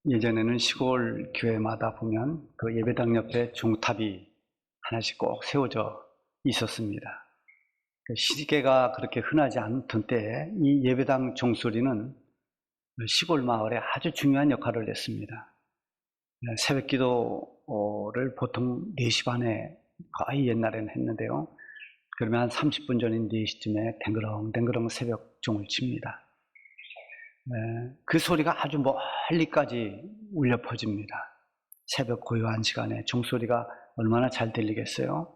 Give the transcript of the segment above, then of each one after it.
예전에는 시골 교회마다 보면 그 예배당 옆에 종탑이 하나씩 꼭 세워져 있었습니다. 시계가 그렇게 흔하지 않던 때에 이 예배당 종소리는 시골 마을에 아주 중요한 역할을 했습니다. 새벽 기도를 보통 4시 반에 거의 옛날에는 했는데요. 그러면 한 30분 전인 4시쯤에 댕그렁댕그렁 새벽 종을 칩니다. 그 소리가 아주 멀리까지 울려 퍼집니다. 새벽 고요한 시간에 종소리가 얼마나 잘 들리겠어요?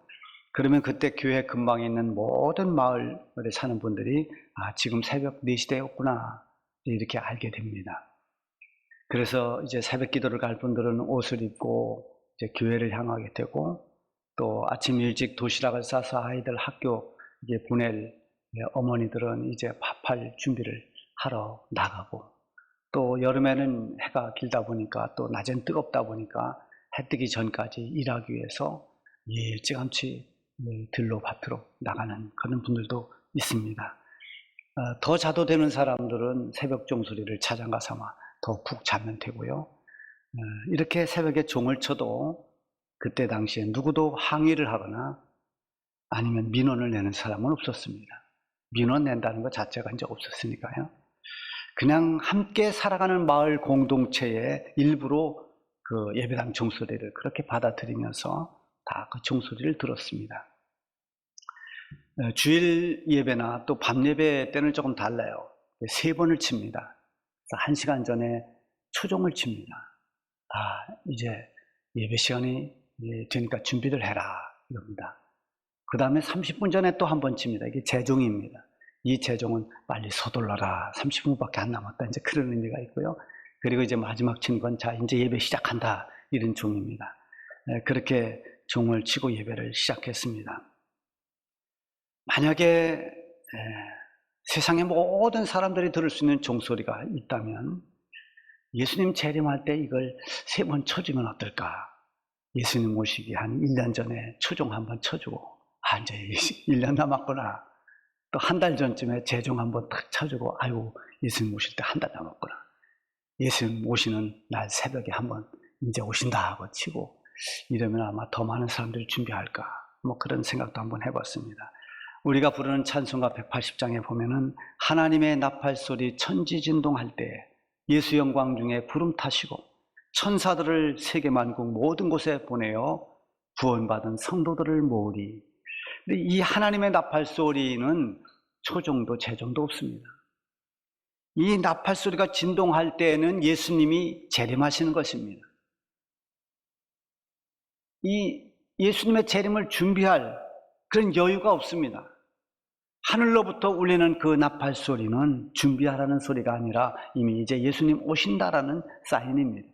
그러면 그때 교회 근방에 있는 모든 마을에 사는 분들이 지금 새벽 4시 되었구나 이렇게 알게 됩니다. 그래서 이제 새벽 기도를 갈 분들은 옷을 입고 이제 교회를 향하게 되고, 또 아침 일찍 도시락을 싸서 아이들 학교 보낼 어머니들은 이제 밥할 준비를 하러 나가고, 또 여름에는 해가 길다 보니까 또 낮엔 뜨겁다 보니까 해 뜨기 전까지 일하기 위해서 일찌감치 들로 밭으로 나가는 그런 분들도 있습니다. 더 자도 되는 사람들은 새벽 종소리를 차장가 삼아 더 푹 자면 되고요. 이렇게 새벽에 종을 쳐도 그때 당시에 누구도 항의를 하거나 아니면 민원을 내는 사람은 없었습니다. 민원 낸다는 것 자체가 이제 없었으니까요. 그냥 함께 살아가는 마을 공동체의 일부로 그 예배당 종소리를 그렇게 받아들이면서 다 그 종소리를 들었습니다. 주일 예배나 또 밤 예배 때는 조금 달라요. 3번을 칩니다. 1시간 전에 초종을 칩니다. 이제 예배 시간이 되니까 준비를 해라 이럽니다. 그 다음에 30분 전에 또 한 번 칩니다. 이게 재종입니다. 이 재종은 빨리 서둘러라, 30분밖에 안 남았다, 이제 그런 의미가 있고요. 그리고 이제 마지막 치는 건 이제 예배 시작한다, 이런 종입니다. 그렇게 종을 치고 예배를 시작했습니다. 만약에 세상의 모든 사람들이 들을 수 있는 종소리가 있다면 예수님 재림할 때 이걸 3번 쳐주면 어떨까? 예수님 오시기 한 1년 전에 초종 한번 쳐주고, 이제 1년 남았구나. 또 1달 전쯤에 재종 한번 탁 쳐주고, 아이고 예수님 오실 때 1달 남았구나. 예수님 오시는 날 새벽에 한번 이제 오신다 하고 치고, 이러면 아마 더 많은 사람들이 준비할까, 그런 생각도 한번 해봤습니다. 우리가 부르는 찬송가 180장에 보면은 하나님의 나팔소리 천지진동할 때 예수 영광 중에 구름 타시고 천사들을 세계 만국 모든 곳에 보내어 구원받은 성도들을 모으리. 이 하나님의 나팔소리는 초종도 재종도 없습니다. 이 나팔소리가 진동할 때에는 예수님이 재림하시는 것입니다. 이 예수님의 재림을 준비할 그런 여유가 없습니다. 하늘로부터 울리는 그 나팔소리는 준비하라는 소리가 아니라 이미 이제 예수님 오신다라는 사인입니다.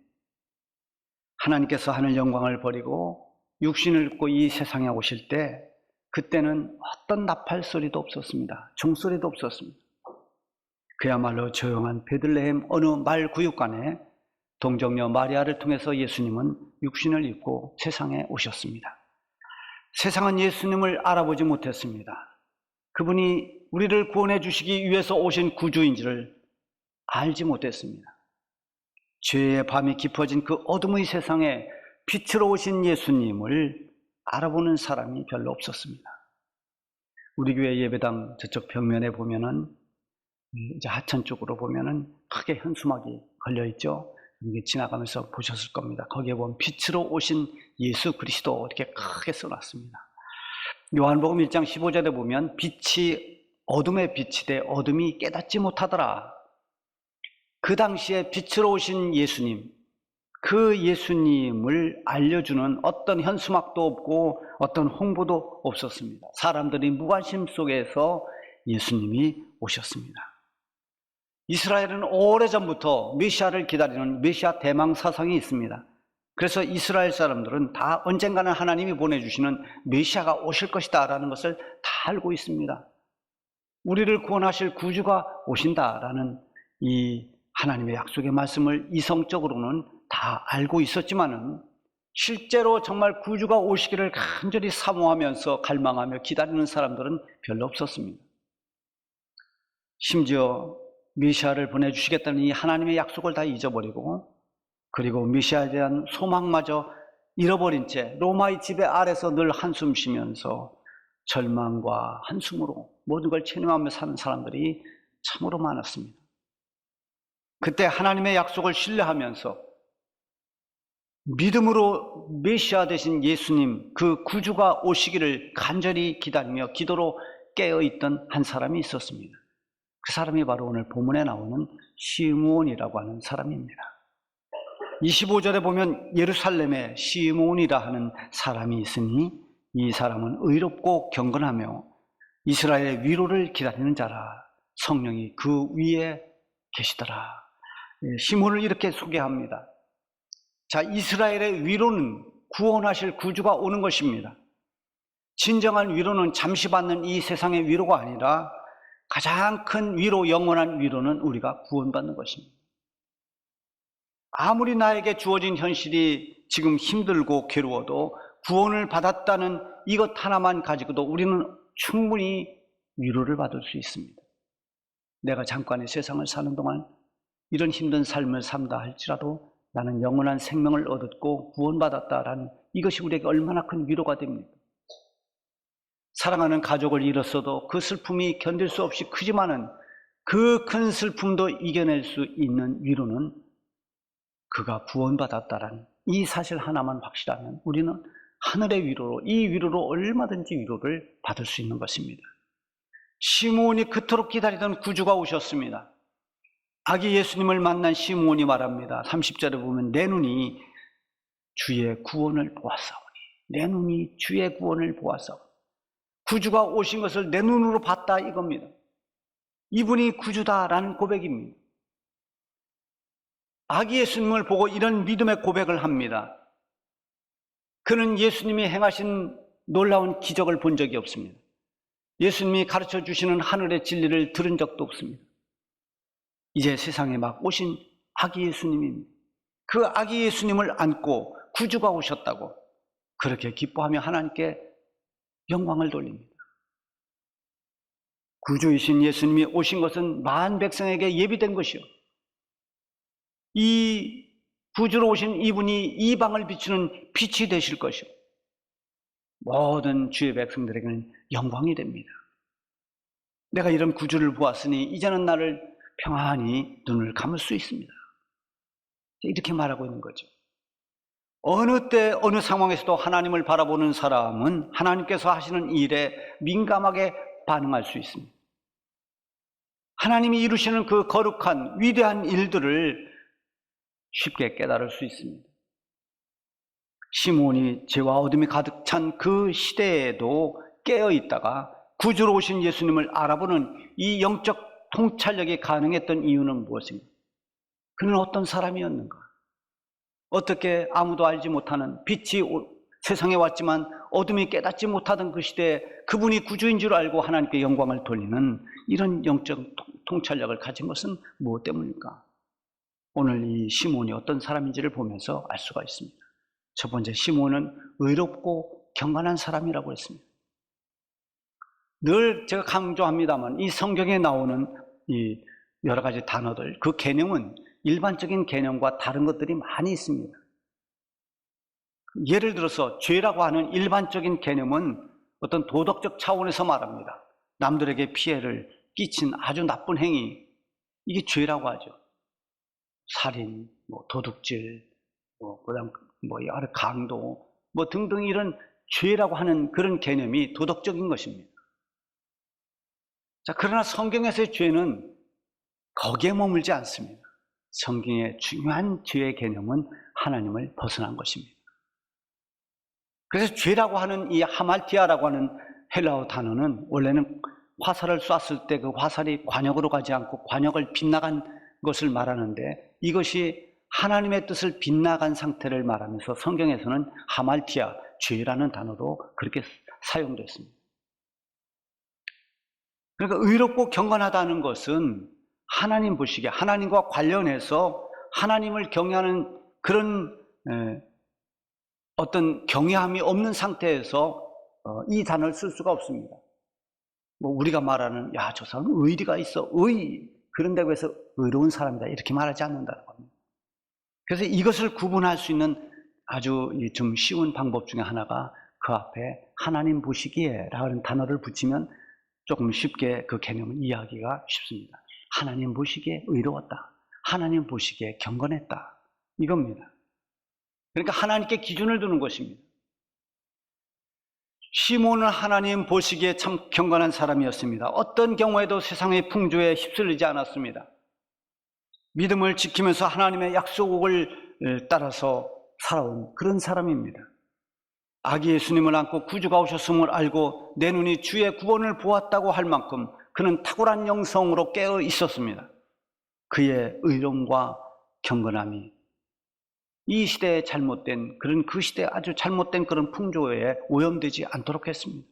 하나님께서 하늘 영광을 버리고 육신을 입고 이 세상에 오실 때, 그때는 어떤 나팔소리도 없었습니다. 종소리도 없었습니다. 그야말로 조용한 베들레헴 어느 말 구육간에 동정녀 마리아를 통해서 예수님은 육신을 입고 세상에 오셨습니다. 세상은 예수님을 알아보지 못했습니다. 그분이 우리를 구원해 주시기 위해서 오신 구주인지를 알지 못했습니다. 죄의 밤이 깊어진 그 어둠의 세상에 빛으로 오신 예수님을 알아보는 사람이 별로 없었습니다. 우리 교회 예배당 저쪽 벽면에 보면은, 이제 하천 쪽으로 보면은 크게 현수막이 걸려 있죠. 이게 지나가면서 보셨을 겁니다. 거기에 보면 빛으로 오신 예수 그리스도 이렇게 크게 써놨습니다. 요한복음 1장 15절에 보면 빛이 어둠에 비치되 어둠이 깨닫지 못하더라. 그 당시에 빛으로 오신 예수님, 그 예수님을 알려주는 어떤 현수막도 없고 어떤 홍보도 없었습니다. 사람들이 무관심 속에서 예수님이 오셨습니다. 이스라엘은 오래전부터 메시아를 기다리는 메시아 대망 사상이 있습니다. 그래서 이스라엘 사람들은 다 언젠가는 하나님이 보내주시는 메시아가 오실 것이다 라는 것을 다 알고 있습니다. 우리를 구원하실 구주가 오신다라는 이 하나님의 약속의 말씀을 이성적으로는 다 알고 있었지만은, 실제로 정말 구주가 오시기를 간절히 사모하면서 갈망하며 기다리는 사람들은 별로 없었습니다. 심지어 메시아를 보내주시겠다는 이 하나님의 약속을 다 잊어버리고 그리고 메시아에 대한 소망마저 잃어버린 채 로마의 지배 아래서 늘 한숨 쉬면서 절망과 한숨으로 모든 걸 체념하며 사는 사람들이 참으로 많았습니다. 그때 하나님의 약속을 신뢰하면서 믿음으로 메시아 되신 예수님, 그 구주가 오시기를 간절히 기다리며 기도로 깨어있던 한 사람이 있었습니다. 그 사람이 바로 오늘 본문에 나오는 시므온이라고 하는 사람입니다. 25절에 보면 예루살렘에 시므온이라 하는 사람이 있으니 이 사람은 의롭고 경건하며 이스라엘의 위로를 기다리는 자라. 성령이 그 위에 계시더라. 시므온을 이렇게 소개합니다. 자, 이스라엘의 위로는 구원하실 구주가 오는 것입니다. 진정한 위로는 잠시 받는 이 세상의 위로가 아니라 가장 큰 위로, 영원한 위로는 우리가 구원받는 것입니다. 아무리 나에게 주어진 현실이 지금 힘들고 괴로워도 구원을 받았다는 이것 하나만 가지고도 우리는 충분히 위로를 받을 수 있습니다. 내가 잠깐의 세상을 사는 동안 이런 힘든 삶을 산다 할지라도 나는 영원한 생명을 얻었고 구원받았다라는 이것이 우리에게 얼마나 큰 위로가 됩니까? 사랑하는 가족을 잃었어도 그 슬픔이 견딜 수 없이 크지만은 그 큰 슬픔도 이겨낼 수 있는 위로는 그가 구원받았다라는 이 사실 하나만 확실하면 우리는 하늘의 위로로, 이 위로로 얼마든지 위로를 받을 수 있는 것입니다. 시므온이 그토록 기다리던 구주가 오셨습니다. 아기 예수님을 만난 시므온이 말합니다. 30절에 보면 내 눈이 주의 구원을 보았사오니, 내 눈이 주의 구원을 보았사오니, 구주가 오신 것을 내 눈으로 봤다 이겁니다. 이분이 구주다라는 고백입니다. 아기 예수님을 보고 이런 믿음의 고백을 합니다. 그는 예수님이 행하신 놀라운 기적을 본 적이 없습니다. 예수님이 가르쳐 주시는 하늘의 진리를 들은 적도 없습니다. 이제 세상에 막 오신 아기 예수님입니다. 그 아기 예수님을 안고 구주가 오셨다고 그렇게 기뻐하며 하나님께 영광을 돌립니다. 구주이신 예수님이 오신 것은 만 백성에게 예비된 것이요, 이 구주로 오신 이분이 이방을 비추는 빛이 되실 것이요, 모든 주의 백성들에게는 영광이 됩니다. 내가 이런 구주를 보았으니 이제는 나를 평안히 눈을 감을 수 있습니다. 이렇게 말하고 있는 거죠. 어느 때 어느 상황에서도 하나님을 바라보는 사람은 하나님께서 하시는 일에 민감하게 반응할 수 있습니다. 하나님이 이루시는 그 거룩한 위대한 일들을 쉽게 깨달을 수 있습니다. 시므온이 죄와 어둠이 가득 찬 그 시대에도 깨어 있다가 구주로 오신 예수님을 알아보는 이 영적 통찰력이 가능했던 이유는 무엇인가? 그는 어떤 사람이었는가? 어떻게 아무도 알지 못하는 빛이 세상에 왔지만 어둠이 깨닫지 못하던 그 시대에 그분이 구주인 줄 알고 하나님께 영광을 돌리는 이런 영적 통찰력을 가진 것은 무엇 때문일까? 오늘 이 시므온이 어떤 사람인지를 보면서 알 수가 있습니다. 첫 번째, 시므온은 의롭고 경건한 사람이라고 했습니다. 늘 제가 강조합니다만 이 성경에 나오는 이 여러 가지 단어들, 그 개념은 일반적인 개념과 다른 것들이 많이 있습니다. 예를 들어서 죄라고 하는 일반적인 개념은 어떤 도덕적 차원에서 말합니다. 남들에게 피해를 끼친 아주 나쁜 행위, 이게 죄라고 하죠. 살인, 도둑질, 그다음 여러 강도, 등등 이런 죄라고 하는 그런 개념이 도덕적인 것입니다. 자, 그러나 성경에서의 죄는 거기에 머물지 않습니다. 성경의 중요한 죄의 개념은 하나님을 벗어난 것입니다. 그래서 죄라고 하는 이 하말티아라고 하는 헬라어 단어는 원래는 화살을 쐈을 때 그 화살이 관역으로 가지 않고 관역을 빗나간 것을 말하는데, 이것이 하나님의 뜻을 빗나간 상태를 말하면서 성경에서는 하말티아, 죄라는 단어도 그렇게 사용됐습니다. 그러니까 의롭고 경건하다는 것은 하나님 보시기에 하나님과 관련해서 하나님을 경외하는 그런 어떤 경외함이 없는 상태에서 이 단어를 쓸 수가 없습니다. 우리가 말하는 저 사람은 의리가 있어, 그런다고 해서 의로운 사람이다 이렇게 말하지 않는다는 겁니다. 그래서 이것을 구분할 수 있는 아주 좀 쉬운 방법 중에 하나가 그 앞에 하나님 보시기에 라는 단어를 붙이면 조금 쉽게 그 개념을 이해하기가 쉽습니다. 하나님 보시기에 의로웠다. 하나님 보시기에 경건했다. 이겁니다. 그러니까 하나님께 기준을 두는 것입니다. 시몬은 하나님 보시기에 참 경건한 사람이었습니다. 어떤 경우에도 세상의 풍조에 휩쓸리지 않았습니다. 믿음을 지키면서 하나님의 약속을 따라서 살아온 그런 사람입니다. 아기 예수님을 안고 구주가 오셨음을 알고 내 눈이 주의 구원을 보았다고 할 만큼 그는 탁월한 영성으로 깨어 있었습니다. 그의 의로움과 경건함이 이 시대에 잘못된 그 시대에 아주 잘못된 그런 풍조에 오염되지 않도록 했습니다.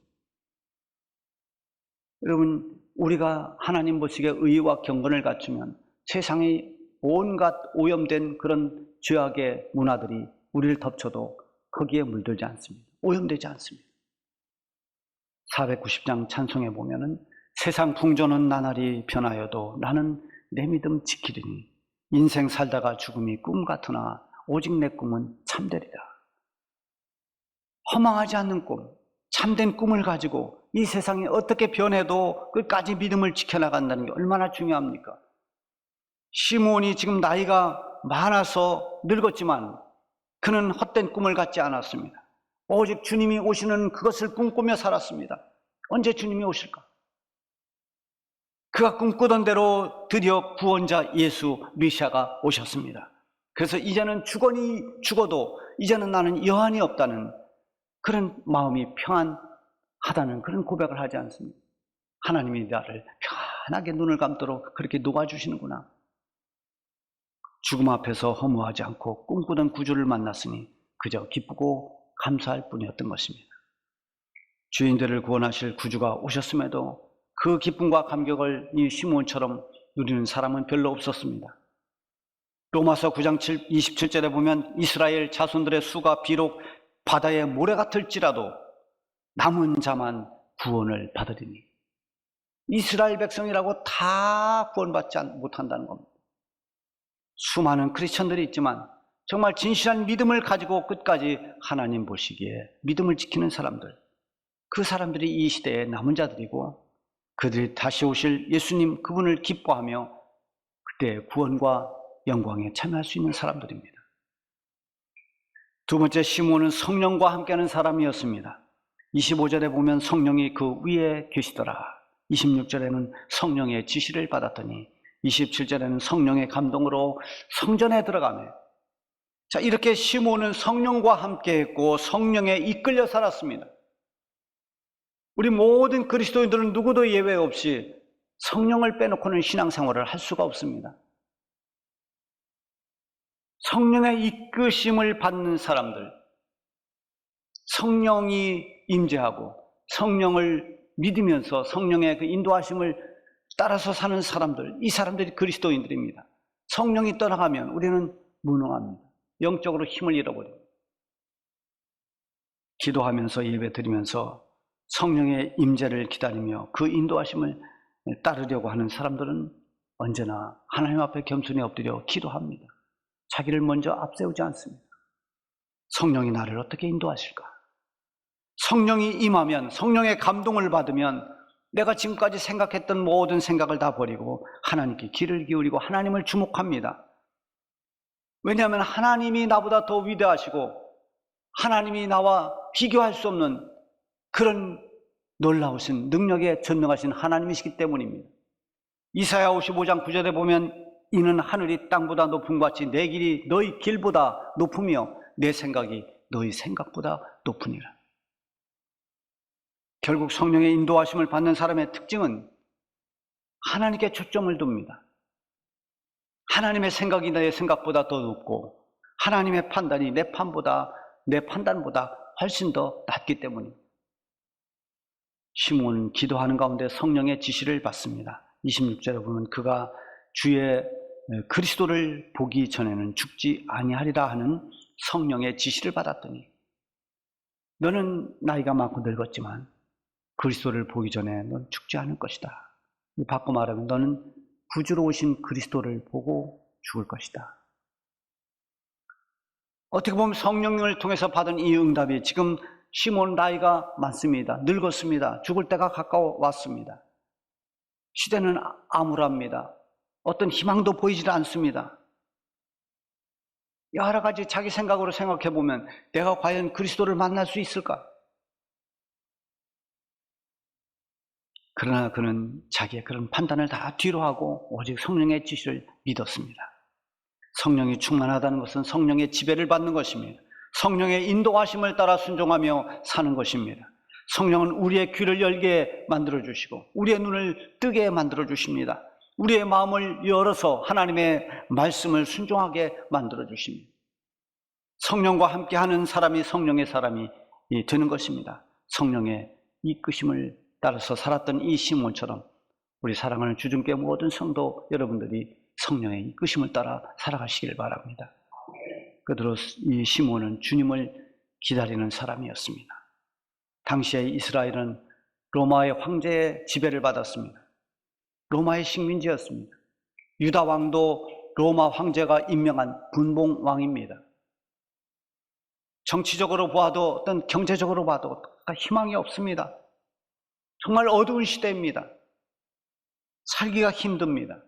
여러분, 우리가 하나님 보시기에 의와 경건을 갖추면 세상의 온갖 오염된 그런 죄악의 문화들이 우리를 덮쳐도 거기에 물들지 않습니다. 오염되지 않습니다. 490장 찬송에 보면은 세상 풍조는 나날이 변하여도 나는 내 믿음 지키리니 인생 살다가 죽음이 꿈 같으나 오직 내 꿈은 참되리라. 허망하지 않는 꿈, 참된 꿈을 가지고 이 세상이 어떻게 변해도 끝까지 믿음을 지켜나간다는 게 얼마나 중요합니까? 시몬이 지금 나이가 많아서 늙었지만 그는 헛된 꿈을 갖지 않았습니다. 오직 주님이 오시는 그것을 꿈꾸며 살았습니다. 언제 주님이 오실까? 그가 꿈꾸던 대로 드디어 구원자 예수 메시아가 오셨습니다. 그래서 이제는 죽어도 이제는 나는 여한이 없다는 그런 마음이 평안하다는 그런 고백을 하지 않습니다. 하나님이 나를 편하게 눈을 감도록 그렇게 녹아주시는구나. 죽음 앞에서 허무하지 않고 꿈꾸던 구주를 만났으니 그저 기쁘고 감사할 뿐이었던 것입니다. 죄인들을 구원하실 구주가 오셨음에도 그 기쁨과 감격을 이 시몬처럼 누리는 사람은 별로 없었습니다. 로마서 9장 27절에 보면 이스라엘 자손들의 수가 비록 바다의 모래 같을지라도 남은 자만 구원을 받으리니 이스라엘 백성이라고 다 구원받지 못한다는 겁니다. 수많은 크리스천들이 있지만 정말 진실한 믿음을 가지고 끝까지 하나님 보시기에 믿음을 지키는 사람들, 그 사람들이 이 시대의 남은 자들이고 그들이 다시 오실 예수님 그분을 기뻐하며 그때의 구원과 영광에 참여할 수 있는 사람들입니다. 두 번째, 시몬은 성령과 함께하는 사람이었습니다. 25절에 보면 성령이 그 위에 계시더라. 26절에는 성령의 지시를 받았더니 27절에는 성령의 감동으로 성전에 들어가네. 자, 이렇게 시몬은 성령과 함께했고 성령에 이끌려 살았습니다. 우리 모든 그리스도인들은 누구도 예외 없이 성령을 빼놓고는 신앙생활을 할 수가 없습니다. 성령의 이끄심을 받는 사람들, 성령이 임재하고 성령을 믿으면서 성령의 그 인도하심을 따라서 사는 사람들, 이 사람들이 그리스도인들입니다. 성령이 떠나가면 우리는 무능합니다. 영적으로 힘을 잃어버립니다. 기도하면서 예배드리면서 성령의 임재를 기다리며 그 인도하심을 따르려고 하는 사람들은 언제나 하나님 앞에 겸손히 엎드려 기도합니다. 자기를 먼저 앞세우지 않습니다. 성령이 나를 어떻게 인도하실까? 성령이 임하면, 성령의 감동을 받으면 내가 지금까지 생각했던 모든 생각을 다 버리고 하나님께 귀를 기울이고 하나님을 주목합니다. 왜냐하면 하나님이 나보다 더 위대하시고 하나님이 나와 비교할 수 없는 그런 놀라우신 능력에 전능하신 하나님이시기 때문입니다. 이사야 55장 9절에 보면 이는 하늘이 땅보다 높은 것 같이 내 길이 너희 길보다 높으며 내 생각이 너희 생각보다 높으니라. 결국 성령의 인도하심을 받는 사람의 특징은 하나님께 초점을 둡니다. 하나님의 생각이 내 생각보다 더 높고 하나님의 판단이 내 판단보다 훨씬 더 낫기 때문입니다. 시몬은 기도하는 가운데 성령의 지시를 받습니다. 26절에 보면 그가 주의 그리스도를 보기 전에는 죽지 아니하리라 하는 성령의 지시를 받았더니 너는 나이가 많고 늙었지만 그리스도를 보기 전에 넌 죽지 않을 것이다. 바꿔 말하면 너는 구주로 오신 그리스도를 보고 죽을 것이다. 어떻게 보면 성령을 통해서 받은 이 응답이 지금 시몬 나이가 많습니다. 늙었습니다. 죽을 때가 가까워 왔습니다. 시대는 암울합니다. 어떤 희망도 보이질 않습니다. 여러 가지 자기 생각으로 생각해 보면 내가 과연 그리스도를 만날 수 있을까? 그러나 그는 자기의 그런 판단을 다 뒤로 하고 오직 성령의 지시를 믿었습니다. 성령이 충만하다는 것은 성령의 지배를 받는 것입니다. 성령의 인도하심을 따라 순종하며 사는 것입니다. 성령은 우리의 귀를 열게 만들어주시고 우리의 눈을 뜨게 만들어주십니다. 우리의 마음을 열어서 하나님의 말씀을 순종하게 만들어주십니다. 성령과 함께하는 사람이 성령의 사람이 되는 것입니다. 성령의 이끄심을 따라서 살았던 이 시몬처럼 우리 사랑하는 주중교회 모든 성도 여러분들이 성령의 이끄심을 따라 살아가시길 바랍니다. 그대로 이 시몬은 주님을 기다리는 사람이었습니다. 당시에 이스라엘은 로마의 황제의 지배를 받았습니다. 로마의 식민지였습니다. 유다 왕도 로마 황제가 임명한 분봉 왕입니다. 정치적으로 봐도 어떤 경제적으로 봐도 희망이 없습니다. 정말 어두운 시대입니다. 살기가 힘듭니다.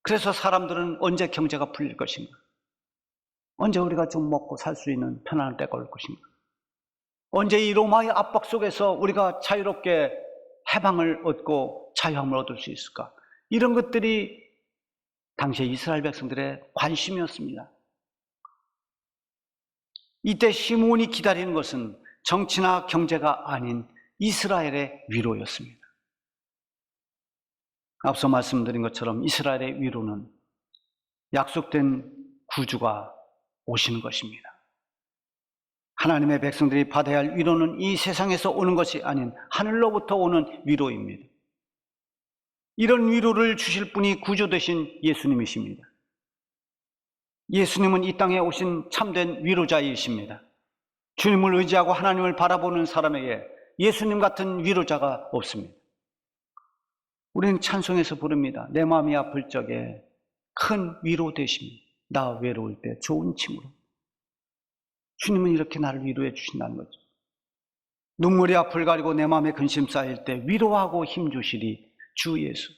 그래서 사람들은 언제 경제가 풀릴 것인가? 언제 우리가 좀 먹고 살 수 있는 편안한 때가 올 것인가? 언제 이 로마의 압박 속에서 우리가 자유롭게 해방을 얻고 자유함을 얻을 수 있을까? 이런 것들이 당시의 이스라엘 백성들의 관심이었습니다. 이때 시몬이 기다리는 것은 정치나 경제가 아닌 이스라엘의 위로였습니다. 앞서 말씀드린 것처럼 이스라엘의 위로는 약속된 구주가 오시는 것입니다. 하나님의 백성들이 받아야 할 위로는 이 세상에서 오는 것이 아닌 하늘로부터 오는 위로입니다. 이런 위로를 주실 분이 구주 되신 예수님이십니다. 예수님은 이 땅에 오신 참된 위로자이십니다. 주님을 의지하고 하나님을 바라보는 사람에게 예수님 같은 위로자가 없습니다. 우리는 찬송에서 부릅니다. 내 마음이 아플 적에 큰 위로 되십니다. 나 외로울 때 좋은 친구로. 주님은 이렇게 나를 위로해 주신다는 거죠. 눈물이 앞을 가리고 내 마음에 근심 쌓일 때 위로하고 힘주시리 주 예수.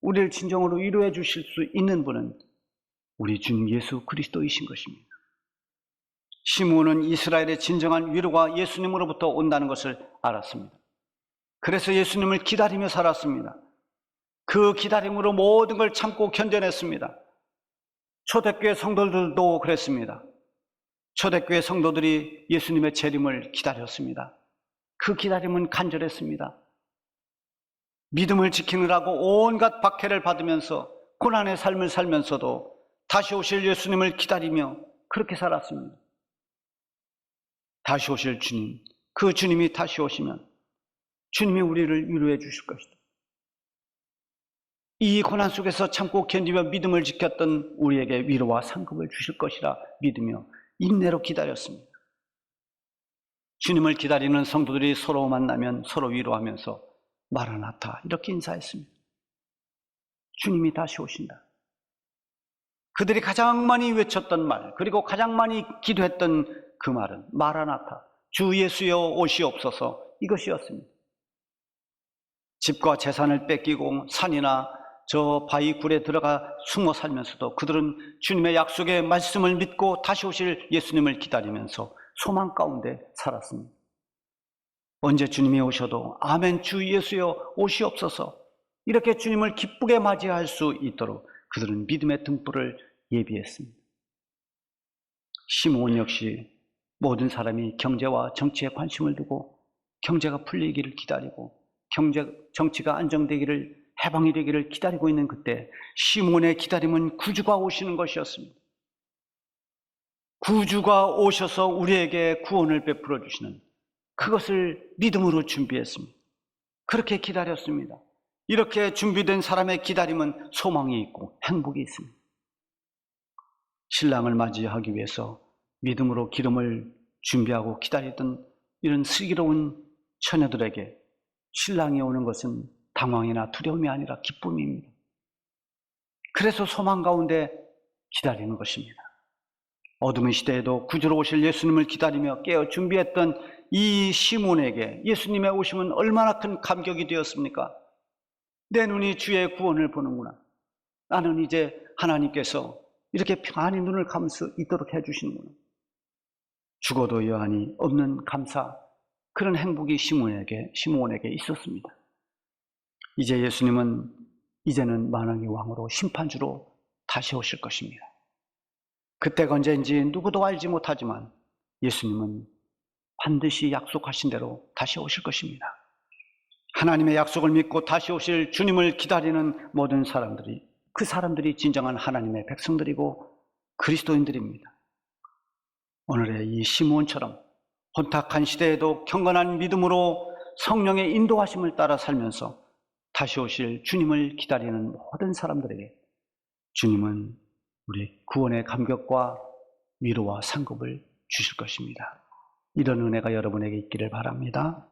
우리를 진정으로 위로해 주실 수 있는 분은 우리 주님 예수 그리스도이신 것입니다. 시므온은 이스라엘의 진정한 위로가 예수님으로부터 온다는 것을 알았습니다. 그래서 예수님을 기다리며 살았습니다. 그 기다림으로 모든 걸 참고 견뎌냈습니다. 초대교회 성도들도 그랬습니다. 초대교회 성도들이 예수님의 재림을 기다렸습니다. 그 기다림은 간절했습니다. 믿음을 지키느라고 온갖 박해를 받으면서 고난의 삶을 살면서도 다시 오실 예수님을 기다리며 그렇게 살았습니다. 다시 오실 주님, 그 주님이 다시 오시면 주님이 우리를 위로해 주실 것이다. 이 고난 속에서 참고 견디며 믿음을 지켰던 우리에게 위로와 상급을 주실 것이라 믿으며 인내로 기다렸습니다. 주님을 기다리는 성도들이 서로 만나면 서로 위로하면서 마라나타 이렇게 인사했습니다. 주님이 다시 오신다. 그들이 가장 많이 외쳤던 말, 그리고 가장 많이 기도했던 그 말은 마라나타, 주 예수여 오시옵소서 이것이었습니다. 집과 재산을 뺏기고 산이나 저 바위 굴에 들어가 숨어 살면서도 그들은 주님의 약속의 말씀을 믿고 다시 오실 예수님을 기다리면서 소망 가운데 살았습니다. 언제 주님이 오셔도 아멘 주 예수여 오시옵소서 이렇게 주님을 기쁘게 맞이할 수 있도록 그들은 믿음의 등불을 예비했습니다. 시므온 역시 모든 사람이 경제와 정치에 관심을 두고 경제가 풀리기를 기다리고 정치가 안정되기를 해방이 되기를 기다리고 있는 그때 시몬의 기다림은 구주가 오시는 것이었습니다. 구주가 오셔서 우리에게 구원을 베풀어 주시는 그것을 믿음으로 준비했습니다. 그렇게 기다렸습니다. 이렇게 준비된 사람의 기다림은 소망이 있고 행복이 있습니다. 신랑을 맞이하기 위해서 믿음으로 기름을 준비하고 기다리던 이런 슬기로운 처녀들에게 신랑이 오는 것은 당황이나 두려움이 아니라 기쁨입니다. 그래서 소망 가운데 기다리는 것입니다. 어둠의 시대에도 구주로 오실 예수님을 기다리며 깨어 준비했던 이 시몬에게 예수님의 오심은 얼마나 큰 감격이 되었습니까? 내 눈이 주의 구원을 보는구나. 나는 이제 하나님께서 이렇게 평안히 눈을 감을 수 있도록 해주시는구나. 죽어도 여한이 없는 감사, 그런 행복이 시몬에게 있었습니다. 이제 예수님은 이제는 만왕의 왕으로 심판주로 다시 오실 것입니다. 그때가 언제인지 누구도 알지 못하지만 예수님은 반드시 약속하신 대로 다시 오실 것입니다. 하나님의 약속을 믿고 다시 오실 주님을 기다리는 모든 사람들이, 그 사람들이 진정한 하나님의 백성들이고 그리스도인들입니다. 오늘의 이 시므온처럼 혼탁한 시대에도 경건한 믿음으로 성령의 인도하심을 따라 살면서 다시 오실 주님을 기다리는 모든 사람들에게 주님은 우리 구원의 감격과 위로와 상급을 주실 것입니다. 이런 은혜가 여러분에게 있기를 바랍니다.